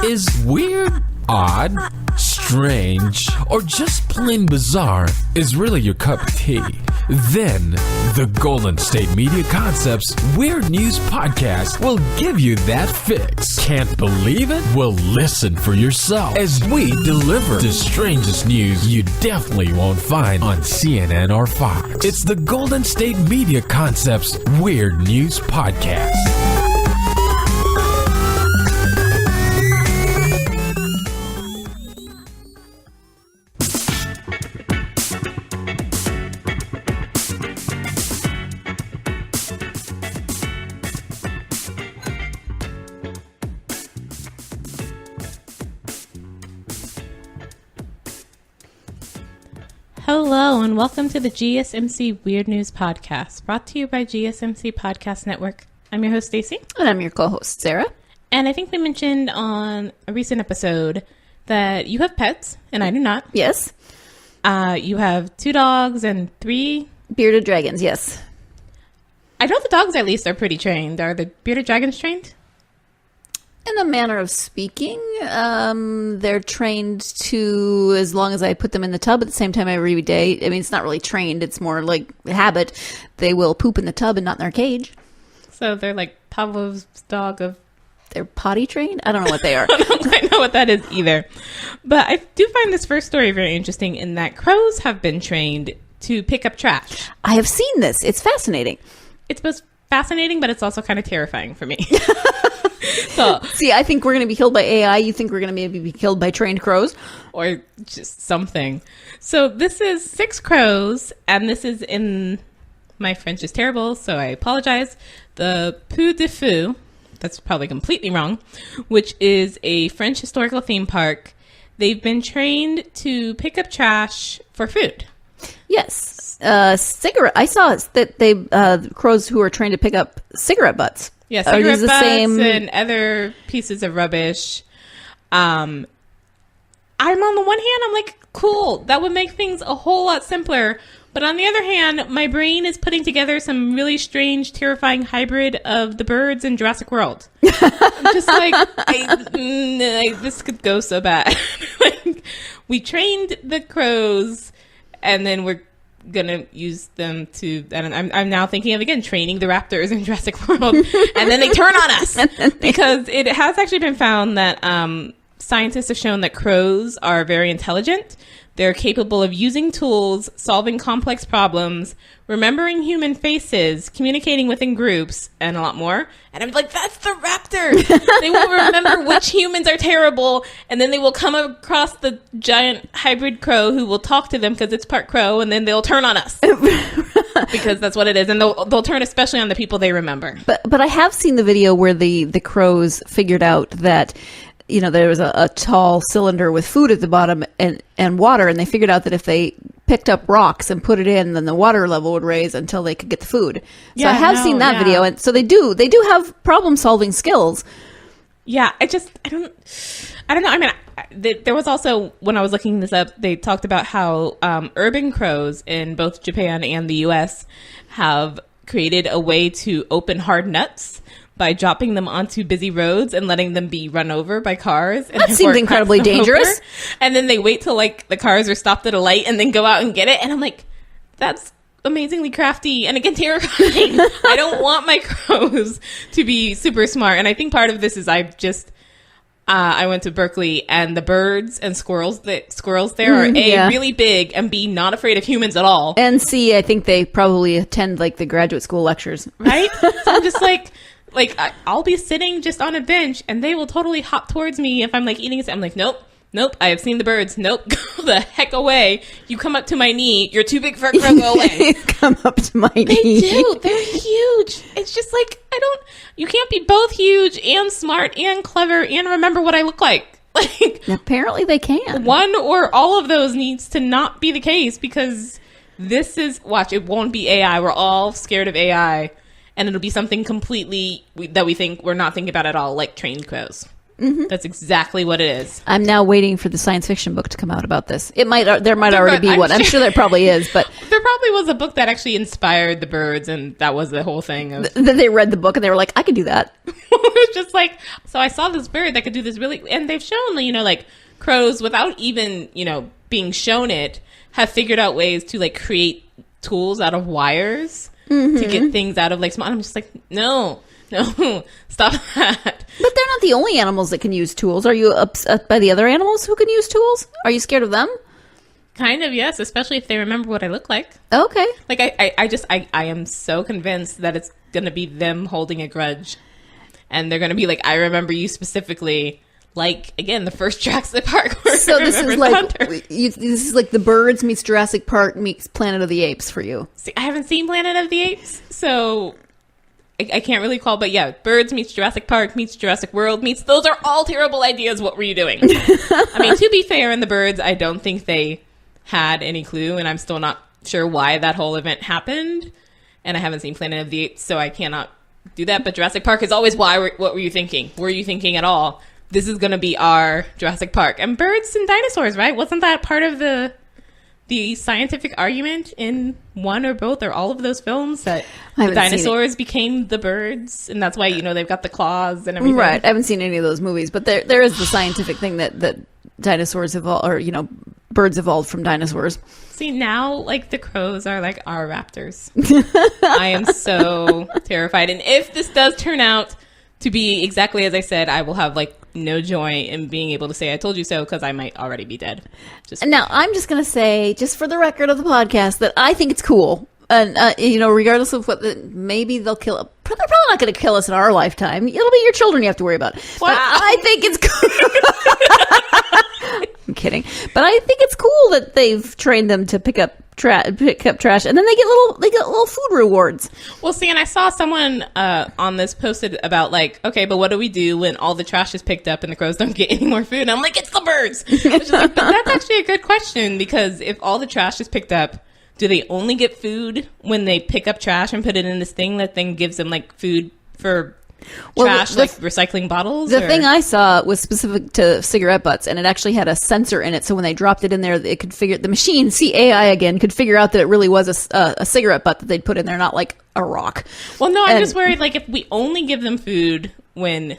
Is weird, odd, strange, or just plain bizarre is really your cup of tea? Then, the Golden State Media Concepts Weird News Podcast will give you that fix. Can't believe it? Well, listen for yourself as we deliver the strangest news you definitely won't find on CNN or Fox. It's the Golden State Media Concepts Weird News Podcast. Hello and welcome to the GSMC Weird News Podcast, brought to you by GSMC Podcast Network. I'm your host, Staci. And I'm your co-host, Sarah. And I think we mentioned on a recent episode that you have pets, and I do not. Yes. You have 2 dogs and 3... bearded dragons, yes. I know the dogs at least are pretty trained. Are the bearded dragons trained? In a manner of speaking, they're trained to, as long as I put them in the tub at the same time every day. I mean, it's not really trained. It's more like habit. They will poop in the tub and not in their cage. So they're like Pavlov's dog of... They're potty trained? I don't know what they are. I don't quite know what that is either. But I do find this first story very interesting in that crows have been trained to pick up trash. I have seen this. It's fascinating. It's both fascinating, but it's also kind of terrifying for me. So, see, I think we're going to be killed by AI. You think we're going to maybe be killed by trained crows? Or just something. So this is 6 crows, and this is in... My French is terrible, so I apologize. The Puy de Fou, that's probably completely wrong, which is a French historical theme park. They've been trained to pick up trash for food. Yes. Cigarette. I saw that they crows who are trained to pick up cigarette butts. Yeah, cigarette butts and other pieces of rubbish. I'm on the one hand, I'm like, cool, that would make things a whole lot simpler. But on the other hand, my brain is putting together some really strange, terrifying hybrid of the birds in Jurassic World. I'm just like, this could go so bad. Like, we trained the crows, and then we're gonna use them to, and I'm now thinking of, again, training the raptors in Jurassic World, and then they turn on us. Because it has actually been found that scientists have shown that crows are very intelligent. They're capable of using tools, solving complex problems, remembering human faces, communicating within groups, and a lot more. And I'm like, that's the raptor. They will remember which humans are terrible, and then they will come across the giant hybrid crow who will talk to them because it's part crow, and then they'll turn on us. Because that's what it is. And they'll turn especially on the people they remember. But I have seen the video where the crows figured out that, you know, there was a tall cylinder with food at the bottom and water, and they figured out that if they picked up rocks and put it in, then the water level would raise until they could get the food. So I have seen that video, and so they do have problem solving skills. Yeah, I don't know. I mean, there was also, when I was looking this up, they talked about how urban crows in both Japan and the US have created a way to open hard nuts by dropping them onto busy roads and letting them be run over by cars. And that seems incredibly dangerous. And then they wait till like the cars are stopped at a light and then go out and get it. And I'm like, that's amazingly crafty and again terrifying. I don't want my crows to be super smart. And I think part of this is I went to Berkeley, and the birds and squirrels there are really big, and B, not afraid of humans at all. And C, I think they probably attend like the graduate school lectures. Right? So I'm just like I'll be sitting just on a bench, and they will totally hop towards me if I'm like eating. I'm like, nope, I have seen the birds. Nope, go the heck away. You come up to my knee. You're too big for a crow. Go away. Come up to my knee. They do. They're huge. It's just like, you can't be both huge and smart and clever and remember what I look like. Like, apparently they can. One or all of those needs to not be the case, because it won't be AI. We're all scared of AI. And it'll be something completely that we think we're not thinking about at all, like trained crows. That's exactly what it is. I'm now waiting for the science fiction book to come out about this. There might already be one. I'm sure there probably is, but there probably was a book that actually inspired the birds, and that was the whole thing. They read the book and they were like, I could do that. It was just like, so I saw this bird that could do this really, and they've shown, like crows without even, being shown it, have figured out ways to like create tools out of wires to get things out of like small. I'm just like, no, stop that. But they're not the only animals that can use tools. Are you upset by the other animals who can use tools? Are you scared of them? Kind of, yes, especially if they remember what I look like. Okay. Like I am so convinced that it's gonna be them holding a grudge, and they're gonna be like, I remember you specifically. Like, again, the first Jurassic Park. So this is like the Birds meets Jurassic Park meets Planet of the Apes for you. See, I haven't seen Planet of the Apes, so I can't really call. But yeah, Birds meets Jurassic Park meets Jurassic World meets. Those are all terrible ideas. What were you doing? I mean, to be fair, in the Birds, I don't think they had any clue, and I'm still not sure why that whole event happened. And I haven't seen Planet of the Apes, so I cannot do that. But Jurassic Park is always why. What were you thinking? Were you thinking at all? This is going to be our Jurassic Park. And birds and dinosaurs, right? Wasn't that part of the scientific argument in one or both or all of those films that the dinosaurs became the birds? And that's why, they've got the claws and everything. Right. I haven't seen any of those movies, but there is the scientific thing that dinosaurs evolved, or, birds evolved from dinosaurs. See, now, like, the crows are like our raptors. I am so terrified. And if this does turn out to be exactly as I said, I will have like no joy in being able to say I told you so, because I might already be dead. Now, I'm just going to say, just for the record of the podcast, that I think it's cool. And, regardless of maybe they'll kill, they're probably not going to kill us in our lifetime. It'll be your children you have to worry about. Wow. But I think it's cool. I'm kidding. But I think it's cool that they've trained them to pick up trash, and then they get little food rewards. Well, see, and I saw someone on this posted about like, okay, but what do we do when all the trash is picked up and the crows don't get any more food? And I'm like, it's the birds. But that's actually a good question, because if all the trash is picked up, do they only get food when they pick up trash and put it in this thing that then gives them like food for trash, like recycling bottles? The thing I saw was specific to cigarette butts, and it actually had a sensor in it. So when they dropped it in there, it could the machine, AI again, could figure out that it really was a cigarette butt that they'd put in there, not like a rock. Well, no, I'm just worried, like, if we only give them food when...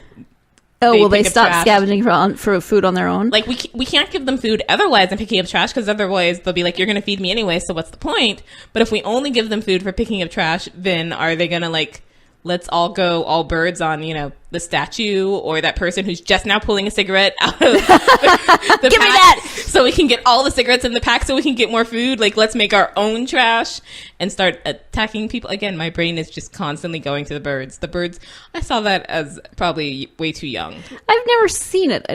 they stop scavenging for food on their own? Like, we can't give them food otherwise and picking up trash, because otherwise they'll be like, you're going to feed me anyway, so what's the point? But if we only give them food for picking up trash, then are they going to, like, let's all go all birds on, the statue or that person who's just now pulling a cigarette out of the pack? Give me that! So we can get all the cigarettes in the pack so we can get more food. Like, let's make our own trash and start attacking people. Again, my brain is just constantly going to the birds. The birds, I saw that as probably way too young. I've never seen it.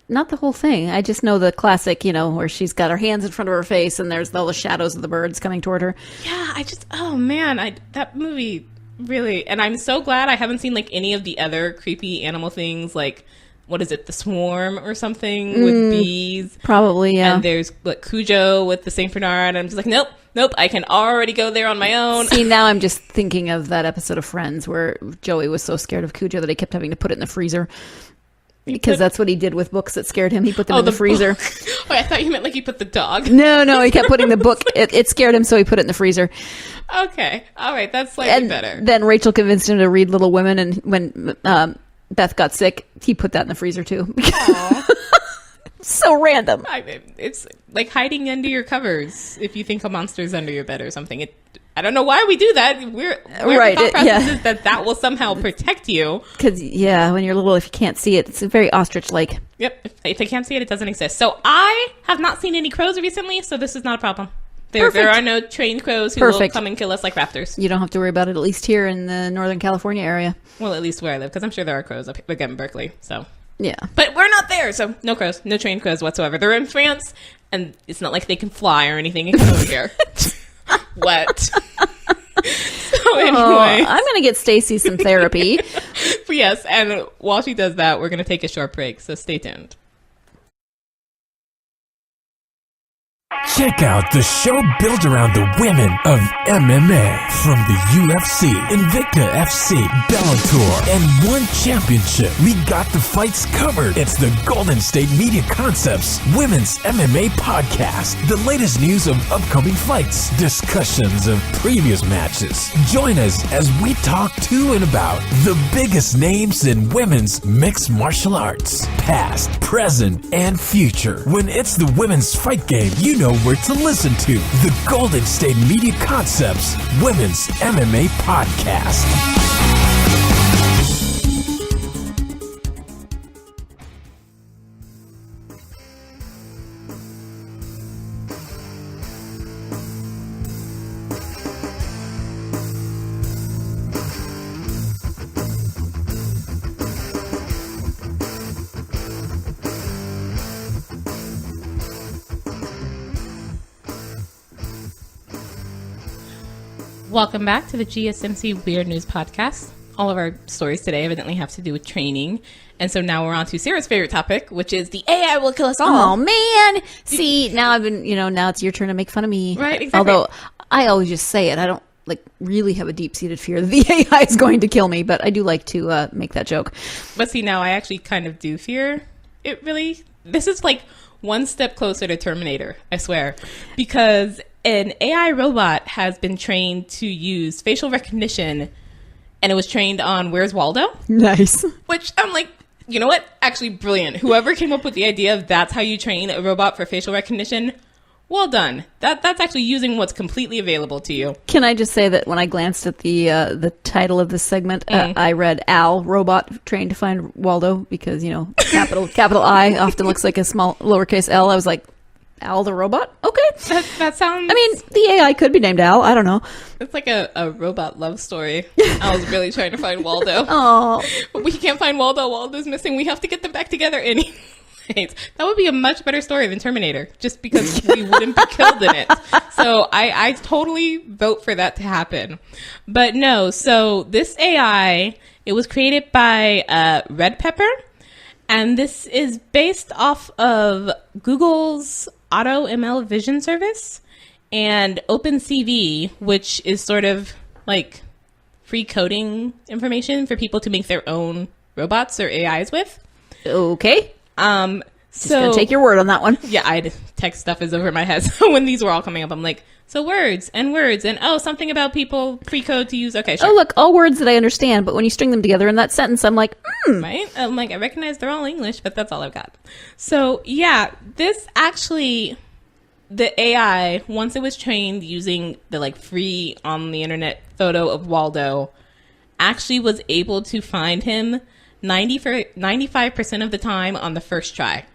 Not the whole thing. I just know the classic, where she's got her hands in front of her face and there's all the shadows of the birds coming toward her. Yeah, oh man, that movie... Really, and I'm so glad I haven't seen like any of the other creepy animal things, like what is it, the Swarm or something with bees? Probably, yeah. And there's like Cujo with the Saint Bernard, and I'm just like, nope, I can already go there on my own. See, now I'm just thinking of that episode of Friends where Joey was so scared of Cujo that he kept having to put it in the freezer. Because that's what he did with books that scared him. He put them in the freezer. Oh, I thought you meant like he put the dog. No, he kept putting the book. It scared him, so he put it in the freezer. Okay. All right. That's slightly better. Then Rachel convinced him to read Little Women, and when Beth got sick, he put that in the freezer too. So random. It's like hiding under your covers if you think a monster's under your bed or something. I don't know why we do that. Right. The thought process is that will somehow protect you. Because, when you're little, if you can't see it, it's very ostrich-like. Yep. If I can't see it, it doesn't exist. So I have not seen any crows recently, so this is not a problem. There are no trained crows who will come and kill us like raptors. You don't have to worry about it, at least here in the Northern California area. Well, at least where I live, because I'm sure there are crows up again in Berkeley, so... Yeah. But we're not there, so no crows. No trained crows whatsoever. They're in France, and it's not like they can fly or anything. They come over here. What? So anyway. I'm going to get Stacy some therapy. Yes, and while she does that, we're going to take a short break, so stay tuned. Check out the show built around the women of MMA. From the UFC, Invicta FC, Bellator, and one championship. We got the fights covered. It's the Golden State Media Concepts Women's MMA Podcast. The latest news of upcoming fights, discussions of previous matches. Join us as we talk to and about the biggest names in women's mixed martial arts. Past, present, and future. When it's the women's fight game, you know where to listen to. The Golden State Media Concepts Women's MMA Podcast. Welcome back to the GSMC Weird News Podcast. All of our stories today evidently have to do with training. And so now we're on to Sarah's favorite topic, which is the AI will kill us all. Oh, man. See, now now it's your turn to make fun of me. Right, exactly. Although I always just say it. I don't really have a deep-seated fear that the AI is going to kill me, but I do like to make that joke. But see, now I actually kind of do fear it really. This is like one step closer to Terminator, I swear. Because an AI robot has been trained to use facial recognition, and it was trained on Where's Waldo? Nice. Which I'm like, you know what? Actually, brilliant. Whoever came up with the idea of that's how you train a robot for facial recognition, well done. That's actually using what's completely available to you. Can I just say that when I glanced at the title of this segment, I read Al, robot trained to find Waldo, because, capital I often looks like a small lowercase L. I was like, Al the robot? Okay. That sounds... I mean, the AI could be named Al. I don't know. It's like a robot love story. I was really trying to find Waldo. Oh. But we can't find Waldo. Waldo's missing. We have to get them back together anyways. That would be a much better story than Terminator, just because we wouldn't be killed in it. So I totally vote for that to happen. But no, so this AI, it was created by Red Pepper. And this is based off of Google's Auto ML Vision Service and OpenCV, which is sort of like free coding information for people to make their own robots or AIs with. Okay. Just gonna take your word on that one. Yeah, tech stuff is over my head. So when these were all coming up, I'm like, so words and something about people free code to use. Okay, sure. Oh, look, all words that I understand, but when you string them together in that sentence, I'm like, Right? I'm like, I recognize they're all English, but that's all I've got. So yeah, this actually, the AI, once it was trained using the free on the internet photo of Waldo, actually was able to find him 95% of the time on the first try.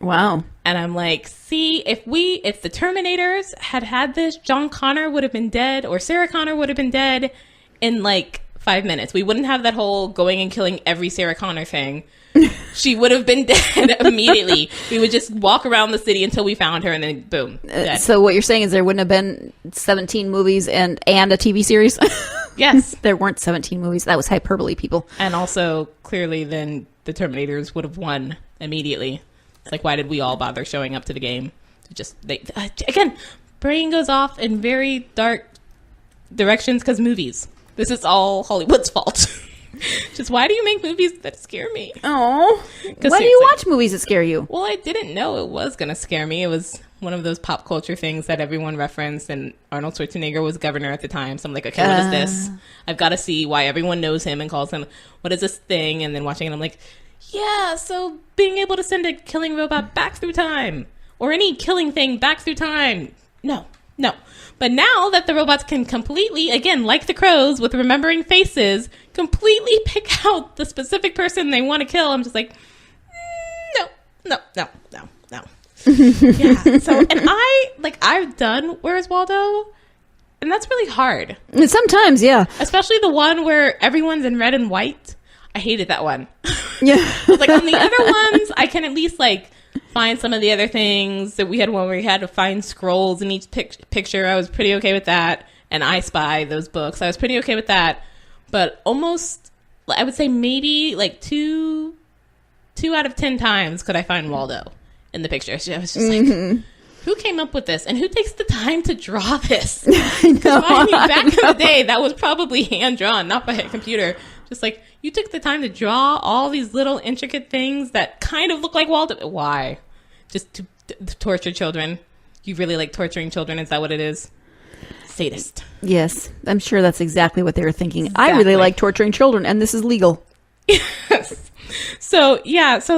Wow. And I'm like, see, if the Terminators had this, John Connor would have been dead, or Sarah Connor would have been dead in 5 minutes. We wouldn't have that whole going and killing every Sarah Connor thing. She would have been dead immediately. We would just walk around the city until we found her, and then boom, dead. So what you're saying is there wouldn't have been 17 movies and a TV series? Yes. There weren't 17 movies. That was hyperbole, people. And also, clearly, then the Terminators would have won immediately. It's like, why did we all bother showing up to the game? Again, brain goes off in very dark directions because movies. This is all Hollywood's fault. Just why do you make movies that scare me? Oh, why do you watch movies that scare you? Well, I didn't know it was going to scare me. It was one of those pop culture things that everyone referenced, and Arnold Schwarzenegger was governor at the time. So I'm like, okay, what is this? I've got to see why everyone knows him and calls him, what is this thing? And then watching it, I'm like, yeah, so being able to send a killing robot back through time, or any killing thing back through time. No. But now that the robots can completely, again, like the crows with remembering faces, completely pick out the specific person they want to kill, I'm just like, no. Yeah. So, and I've done Where's Waldo? And that's really hard. Sometimes, yeah. Especially the one where everyone's in red and white. I hated that one. Yeah. On the other ones, I can at least find some of the other things. That we had one where we had to find scrolls in each picture. I was pretty okay with that. And I Spy, those books, I was pretty okay with that. But almost, I would say maybe 2 out of 10 times could I find Waldo in the picture. So I was just who came up with this and who takes the time to draw this? I know. I mean, back in the day, that was probably hand drawn, not by a computer. Just like, you took the time to draw all these little intricate things that kind of look like Waldo. Why? Just to torture children. You really like torturing children? Is that what it is? Sadist. Yes, I'm sure that's exactly what they were thinking. Exactly. I really like torturing children, and this is legal. Yes. So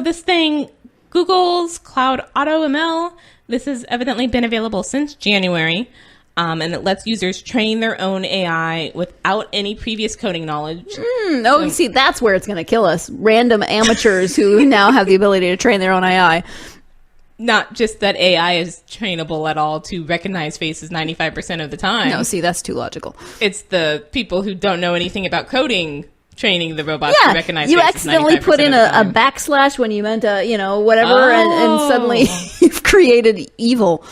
this thing, Google's Cloud Auto ML, this has evidently been available since January, and it lets users train their own AI without any previous coding knowledge. See, that's where it's going to kill us. Random amateurs who now have the ability to train their own AI. Not just that AI is trainable at all to recognize faces 95% of the time. No, see, that's too logical. It's the people who don't know anything about coding training the robots to recognize you faces accidentally 95% put in of the a time. backslash when you meant whatever, and suddenly you've created evil.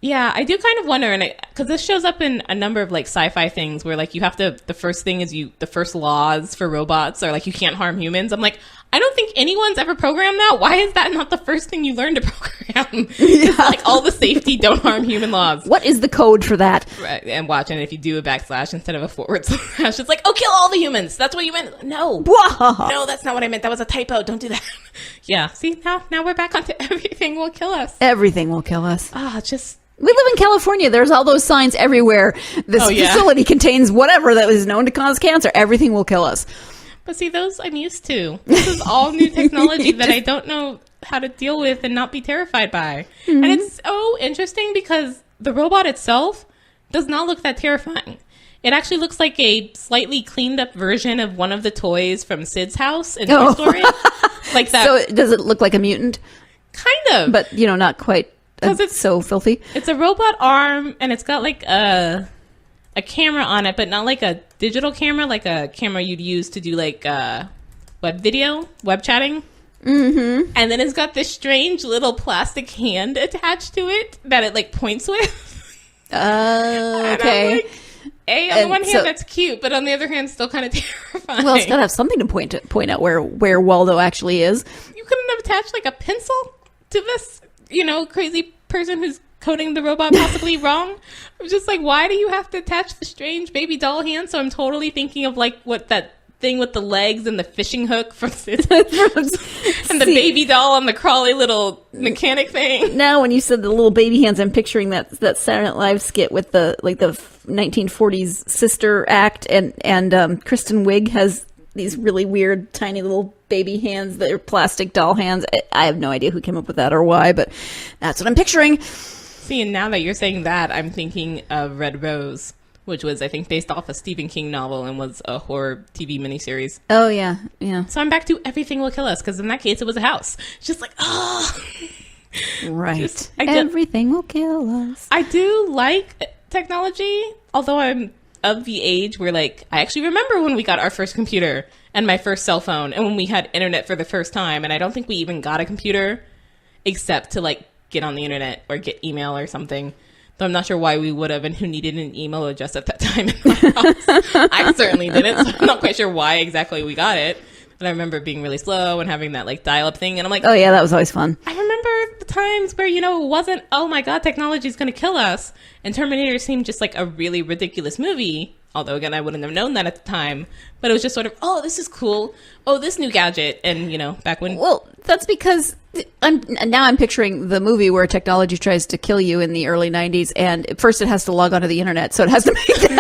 Yeah, I do kind of wonder, and because this shows up in a number of like sci-fi things where like you have to, the first thing is the first laws for robots are like you can't harm humans. I'm like, I don't think anyone's ever programmed that. Why is that not the first thing you learn to program? It's like all the safety, don't harm human laws. What is the code for that? Right, and watch, and if you do a backslash instead of a forward slash, it's like, oh, kill all the humans. That's what you meant. No, no, that's not what I meant. That was a typo. Don't do that. Yeah, see, now we're back onto everything will kill us. Everything will kill us. We live in California. There's all those signs everywhere. This facility contains whatever that is known to cause cancer. Everything will kill us. But see, those I'm used to. This is all new technology that I don't know how to deal with and not be terrified by. Mm-hmm. And it's so interesting because the robot itself does not look that terrifying. It actually looks like a slightly cleaned up version of one of the toys from Sid's house in Toy Story. Like that. So does it look like a mutant? Kind of. But, not quite. Because it's so filthy. It's a robot arm, and it's got like a camera on it, but not like a digital camera, like a camera you'd use to do like web chatting. Mm-hmm. And then it's got this strange little plastic hand attached to it that it like points with. Okay. On the one hand, that's cute, but on the other hand, still kind of terrifying. Well, it's got to have something to point out where Waldo actually is. You couldn't have attached like a pencil to this, crazy person who's coding the robot possibly wrong. I'm just like, why do you have to attach the strange baby doll hand? So I'm totally thinking of like what that thing with the legs and the fishing hook from and the baby doll on the crawly little mechanic thing. Now, when you said the little baby hands, I'm picturing that Saturday Night Live skit with the 1940s sister act, and Kristen Wiig has these really weird, tiny little baby hands that are plastic doll hands. I have no idea who came up with that or why, but that's what I'm picturing. See, and now that you're saying that, I'm thinking of Red Rose, which was, I think, based off a Stephen King novel and was a horror TV miniseries. Oh, yeah. So I'm back to everything will kill us, because in that case, it was a house. It's just like, Right. Everything will kill us. I do like technology, although I'm of the age where, like, I actually remember when we got our first computer and my first cell phone and when we had internet for the first time, and I don't think we even got a computer except to, like, get on the internet or get email or something. Though I'm not sure why we would have and who needed an email address at that time in my house. I certainly didn't, so I'm not quite sure why exactly we got it. But I remember being really slow and having that like dial-up thing, and I'm like, oh yeah, that was always fun. I remember the times where, it wasn't, oh my god, technology is going to kill us. And Terminator seemed just like a really ridiculous movie. Although, again, I wouldn't have known that at the time. But it was just sort of, oh, this is cool. Oh, this new gadget. And, back when... Well, that's because I'm picturing the movie where technology tries to kill you in the early 90s. And first it has to log onto the internet. So it has to make that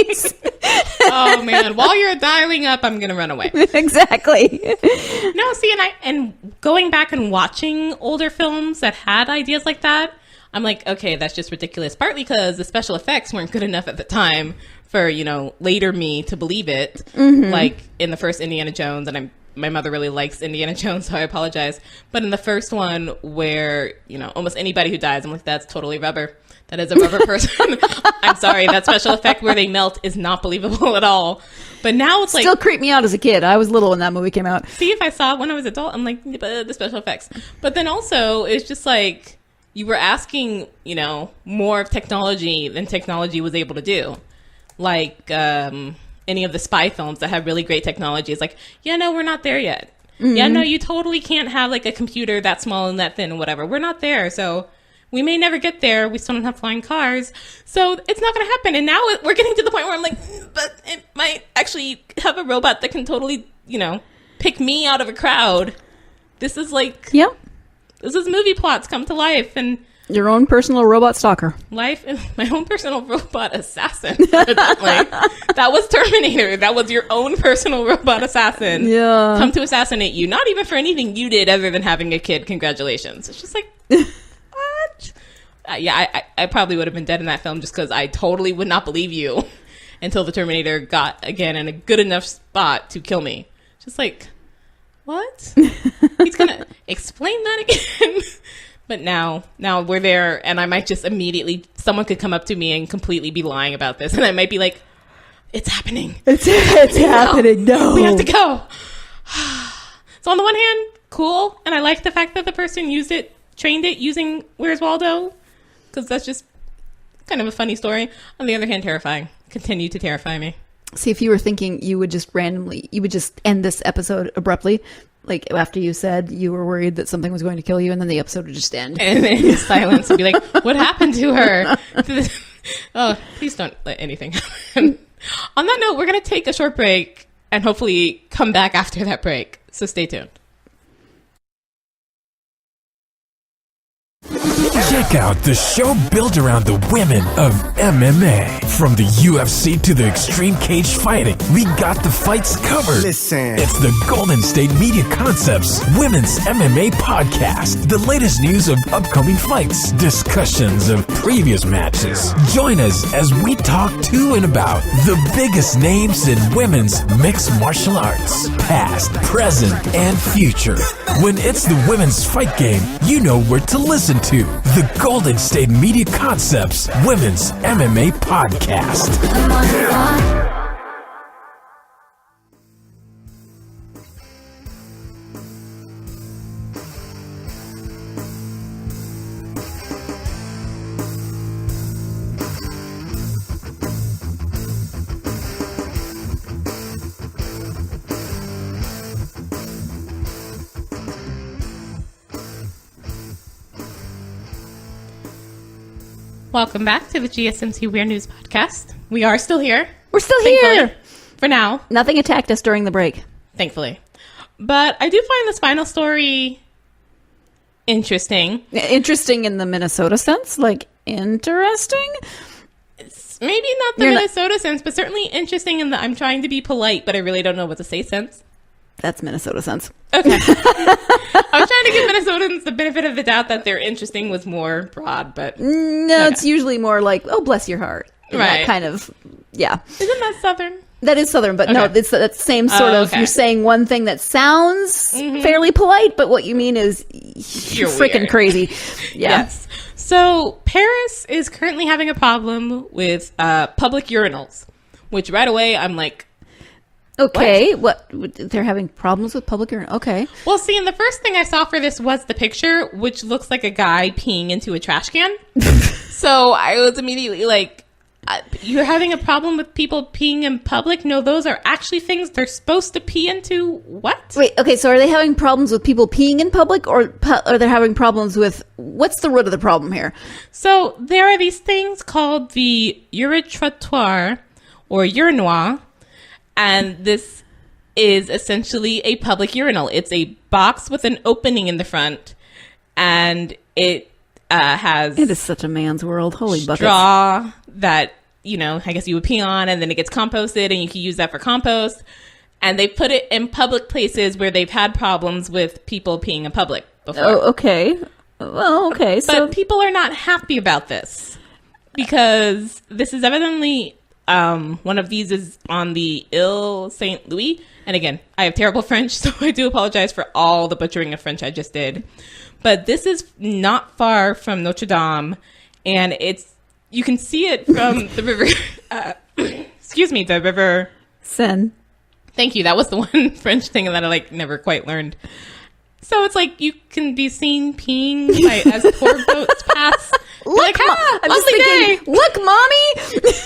noise. Oh, man. While you're dialing up, I'm going to run away. Exactly. No, see, and going back and watching older films that had ideas like that, I'm like, okay, that's just ridiculous. Partly because the special effects weren't good enough at the time for, later me to believe it. Mm-hmm. Like in the first Indiana Jones, and my mother really likes Indiana Jones, so I apologize. But in the first one where, almost anybody who dies, I'm like, that's totally rubber. That is a rubber person. I'm sorry, that special effect where they melt is not believable at all. But now it's like... Still creeped me out as a kid. I was little when that movie came out. See, if I saw it when I was adult, I'm like, the special effects. But then also, it's just like... You were asking, more of technology than technology was able to do. Like any of the spy films that have really great technology. It's like, yeah, no, we're not there yet. Mm-hmm. Yeah, no, you totally can't have like a computer that small and that thin and whatever. We're not there. So We may never get there. We still don't have flying cars. So it's not going to happen. And now we're getting to the point where I'm like, but it might actually have a robot that can totally, pick me out of a crowd. This is like... Yeah. This is movie plots come to life, and... Your own personal robot stalker. My own personal robot assassin. That was Terminator. That was your own personal robot assassin. Yeah. Come to assassinate you. Not even for anything you did other than having a kid. Congratulations. It's just like, what? I probably would have been dead in that film just because I totally would not believe you until the Terminator got, again, in a good enough spot to kill me. Just like, what? He's going to explain that again? But now we're there, and I might just immediately, someone could come up to me and completely be lying about this, and I might be like, it's happening. It's happening. No. We have to go. So on the one hand, cool, and I like the fact that the person trained it using Where's Waldo, because that's just kind of a funny story. On the other hand, terrifying. Continue to terrify me. See, if you were thinking you would just end this episode abruptly, like after you said you were worried that something was going to kill you, and then the episode would just end. And then silence would be like, what happened to her? Oh, please don't let anything happen. On that note, we're going to take a short break and hopefully come back after that break. So stay tuned. Check out the show built around the women of MMA. From the UFC to the extreme cage fighting, we got the fights covered. Listen. It's the Golden State Media Concepts Women's MMA Podcast. The latest news of upcoming fights, discussions of previous matches. Join us as we talk to and about the biggest names in women's mixed martial arts, past, present, and future. When it's the women's fight game, you know where to listen to. The Golden State Media Concepts Women's MMA Podcast. Welcome back to the GSMC Weird News Podcast. We are still here. We're still here. For now. Nothing attacked us during the break. Thankfully. But I do find this final story interesting. Interesting in the Minnesota sense? Like, interesting? It's maybe not the Minnesota sense, but certainly interesting in the I'm trying to be polite, but I really don't know what to say sense. That's Minnesota sense. Okay. I was trying to give Minnesotans the benefit of the doubt that their interesting was more broad, but... No, okay. It's usually more like, oh, bless your heart. Right. That kind of, yeah. Isn't that Southern? That is Southern, but no, it's that same sort of, you're saying one thing that sounds fairly polite, but what you mean is you're freaking crazy. Yeah. Yes. So Paris is currently having a problem with public urinals, which right away I'm like, okay, what? They're having problems with public urinals. Okay. Well, see, and the first thing I saw for this was the picture, which looks like a guy peeing into a trash can. So I was immediately like, you're having a problem with people peeing in public? No, those are actually things they're supposed to pee into. What? Wait, okay, so are they having problems with people peeing in public, or are they having problems with, what's the root of the problem here? So there are these things called the uretratoire or urinoir. And this is essentially a public urinal. It's a box with an opening in the front, and it has... It is such a man's world. Holy buckets. Straw that, I guess you would pee on, and then it gets composted, and you can use that for compost. And they put it in public places where they've had problems with people peeing in public before. Oh, okay. Well, okay. But people are not happy about this, because this is evidently... one of these is on the Ile Saint Louis. And again, I have terrible French, so I do apologize for all the butchering of French I just did. But this is not far from Notre Dame. And you can see it from the river, the river Seine. Thank you. That was the one French thing that I never quite learned. So it's like you can be seen peeing as poor boats pass. Look, I'm just thinking, look, mommy!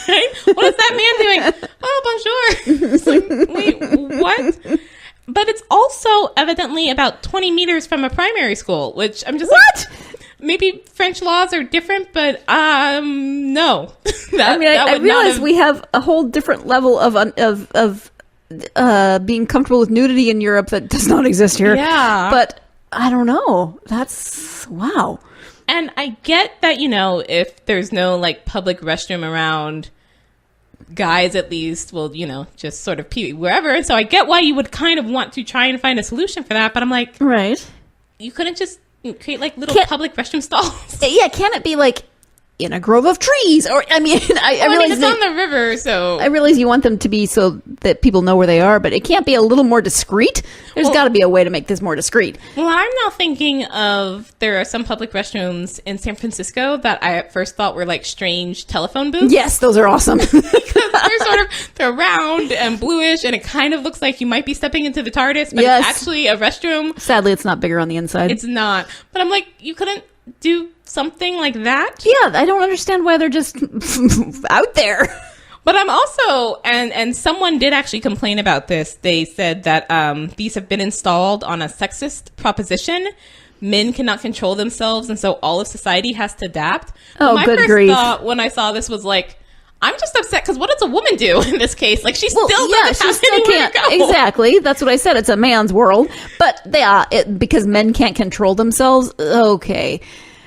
Right? What is that man doing? Oh, bonjour. It's like, wait, what? But it's also evidently about 20 meters from a primary school, which I'm just what? maybe French laws are different, but no. I realize we have a whole different level of being comfortable with nudity in Europe that does not exist here. Yeah. But I don't know. That's wow. And I get that, if there's no like public restroom around, guys at least will, just sort of pee wherever. And so I get why you would kind of want to try and find a solution for that. But I'm like, right. You couldn't just create like little public restroom stalls. Yeah. Can it be like in a grove of trees? Or, I realize it's on the river, so... I realize you want them to be so that people know where they are, but it can't be a little more discreet? There's got to be a way to make this more discreet. Well, I'm now thinking of... There are some public restrooms in San Francisco that I at first thought were like strange telephone booths. Yes, those are awesome. Because they're round and bluish, and it kind of looks like you might be stepping into the TARDIS, but it's actually a restroom. Sadly, it's not bigger on the inside. It's not. But I'm like, you couldn't do something like that? Yeah, I don't understand why they're just out there. But I'm also, and someone did actually complain about this. They said that these have been installed on a sexist proposition. Men cannot control themselves, and so all of society has to adapt. Oh, my good first grief. thought when I saw this was like, I'm just upset because what does a woman do in this case? Like, she still doesn't have anywhere to go. Exactly. That's what I said. It's a man's world. But because men can't control themselves, okay.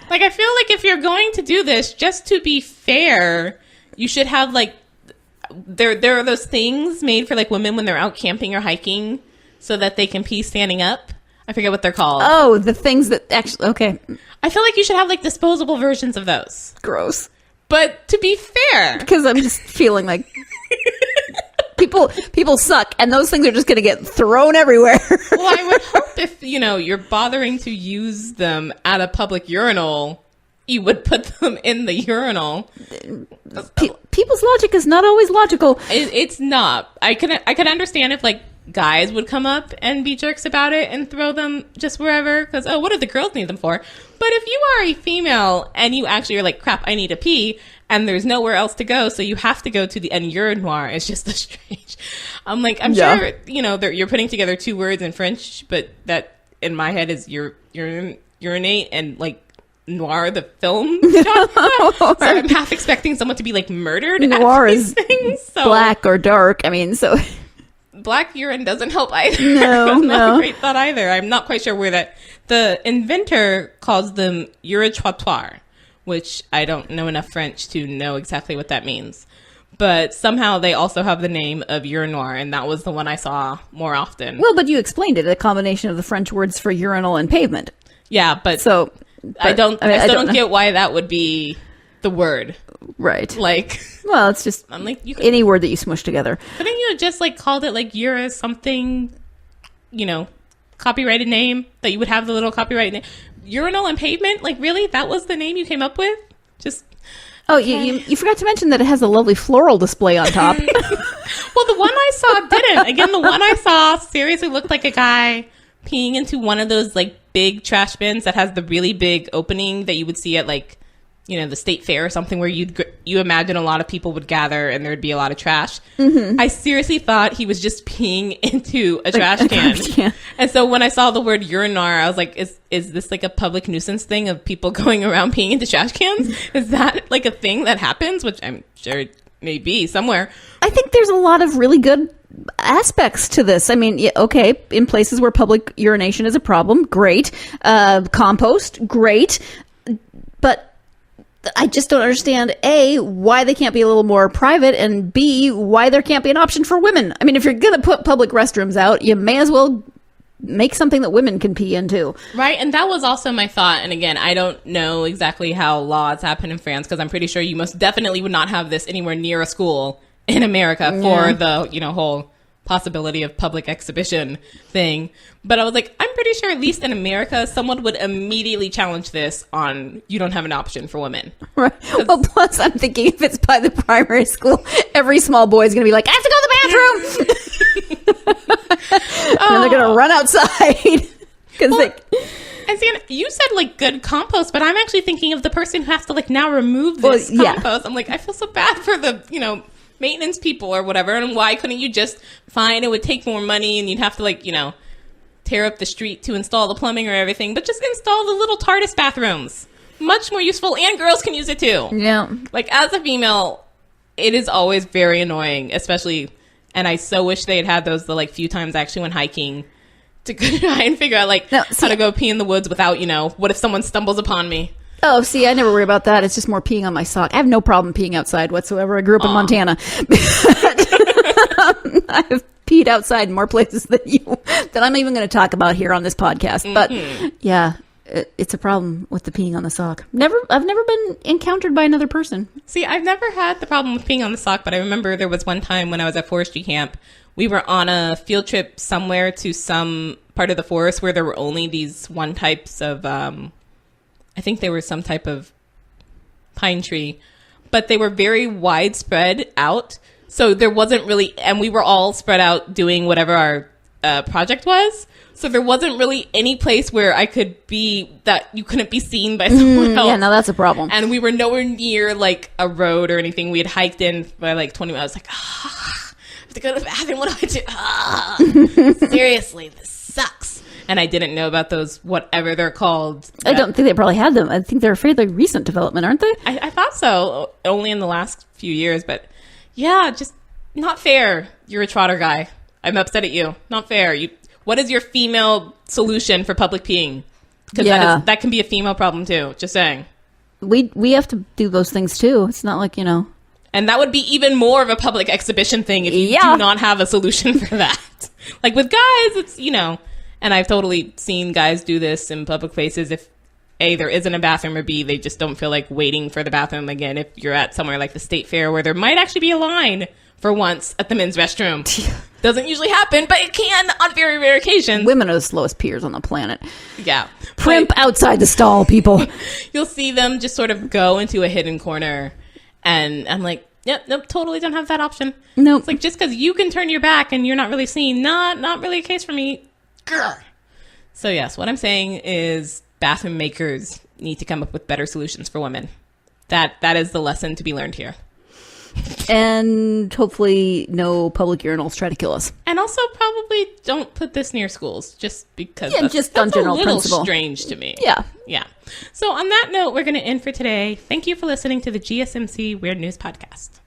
Like, I feel like if you're going to do this, just to be fair, you should have, like, there are those things made for, like, women when they're out camping or hiking so that they can pee standing up. I forget what they're called. Oh, the things that actually, okay. I feel like you should have, like, disposable versions of those. Gross. But to be fair... Because I'm just feeling like... People suck, and those things are just going to get thrown everywhere. Well, I would hope if, you're bothering to use them at a public urinal, you would put them in the urinal. People's logic is not always logical. It's not. I could understand if, like, guys would come up and be jerks about it and throw them just wherever, because, what do the girls need them for? But if you are a female and you actually are like, crap, I need to pee, and there's nowhere else to go, so you have to go to the urinoir, it's just a strange... I'm like, I'm sure, you're putting together two words in French, but that, in my head, is urinate and, like, noir, the film genre. So I'm half expecting someone to be, like, murdered. Noir is so... black or dark, Black urine doesn't help either. No, not a great thought either. I'm not quite sure where that... The inventor calls them uritrottoir, which I don't know enough French to know exactly what that means. But somehow they also have the name of urinoir, and that was the one I saw more often. Well, but you explained it, a combination of the French words for urinal and pavement. Yeah, but... I don't get why that would be the word. Right. Like... Well, it's just I'm like, any word that you smush together. Couldn't you have just, like, called it, like, Ura something, copyrighted name? That you would have the little copyright name? Urinal and pavement? Like, really? That was the name you came up with? Just... Oh, you forgot to mention that it has a lovely floral display on top. Well, the one I saw didn't. Again, the one I saw seriously looked like a guy peeing into one of those, like, big trash bins that has the really big opening that you would see at, like, the state fair or something, where you imagine a lot of people would gather and there'd be a lot of trash. Mm-hmm. I seriously thought he was just peeing into a trash can. And so when I saw the word urinoir, I was like, is this like a public nuisance thing of people going around peeing into trash cans? Is that like a thing that happens? Which I'm sure it may be somewhere. I think there's a lot of really good aspects to this. I mean, okay, in places where public urination is a problem, great. Compost, great. But I just don't understand, A, why they can't be a little more private, and B, why there can't be an option for women. I mean, if you're going to put public restrooms out, you may as well make something that women can pee into. Right, and that was also my thought. And again, I don't know exactly how laws happen in France, because I'm pretty sure you most definitely would not have this anywhere near a school in America for the, whole possibility of public exhibition thing. But I was like, I'm pretty sure at least in America, someone would immediately challenge this on, you don't have an option for women. Right. Well, plus I'm thinking if it's by the primary school, every small boy is going to be like, I have to go to the bathroom. And they're going to run outside. And see, you said like good compost, but I'm actually thinking of the person who has to like now remove this compost. I'm like, I feel so bad for the, maintenance people or whatever, and why couldn't you just fine, it would take more money and you'd have to like tear up the street to install the plumbing or everything, but just install the little TARDIS bathrooms much more useful, and girls can use it too. Yeah. Like, as a female, it is always very annoying, especially, and I so wish they had those the like few times I actually went hiking to try and figure out how to go pee in the woods without, what if someone stumbles upon me? Oh, see, I never worry about that. It's just more peeing on my sock. I have no problem peeing outside whatsoever. I grew up in Montana. I've peed outside in more places than that I'm even going to talk about here on this podcast. But yeah, it's a problem with the peeing on the sock. I've never been encountered by another person. See, I've never had the problem with peeing on the sock, but I remember there was one time when I was at forestry camp. We were on a field trip somewhere to some part of the forest where there were only these one types of, I think they were some type of pine tree, but they were very widespread out. So there wasn't really, and we were all spread out doing whatever our project was. So there wasn't really any place where I could be that you couldn't be seen by someone else. Yeah, no, that's a problem. And we were nowhere near like a road or anything. We had hiked in by like 20 minutes. I was like, I have to go to the bathroom. What do I do? Seriously, this sucks. And I didn't know about those, whatever they're called. I don't think they probably had them. I think they're fairly recent development, aren't they? I thought so, only in the last few years. But yeah, just not fair. You're a trotter guy. I'm upset at you. Not fair. What is your female solution for public peeing? Because that can be a female problem too. Just saying. We have to do those things too. It's not like, And that would be even more of a public exhibition thing if you do not have a solution for that. Like with guys, it's, and I've totally seen guys do this in public places. If A, there isn't a bathroom, or B, they just don't feel like waiting for the bathroom again. If you're at somewhere like the state fair where there might actually be a line for once at the men's restroom. Doesn't usually happen, but it can on very rare occasions. Women are the slowest peers on the planet. Yeah. Primp outside the stall, people. You'll see them just sort of go into a hidden corner, and I'm like, yep, nope, totally don't have that option. Nope. It's like, just because you can turn your back and you're not really seen, not really a case for me. Grr. So yes, what I'm saying is bathroom makers need to come up with better solutions for women. That is the lesson to be learned here. And hopefully no public urinals try to kill us. And also probably don't put this near schools, just because just on general principle. Strange to me. Yeah. Yeah. So on that note, we're going to end for today. Thank you for listening to the GSMC Weird News Podcast.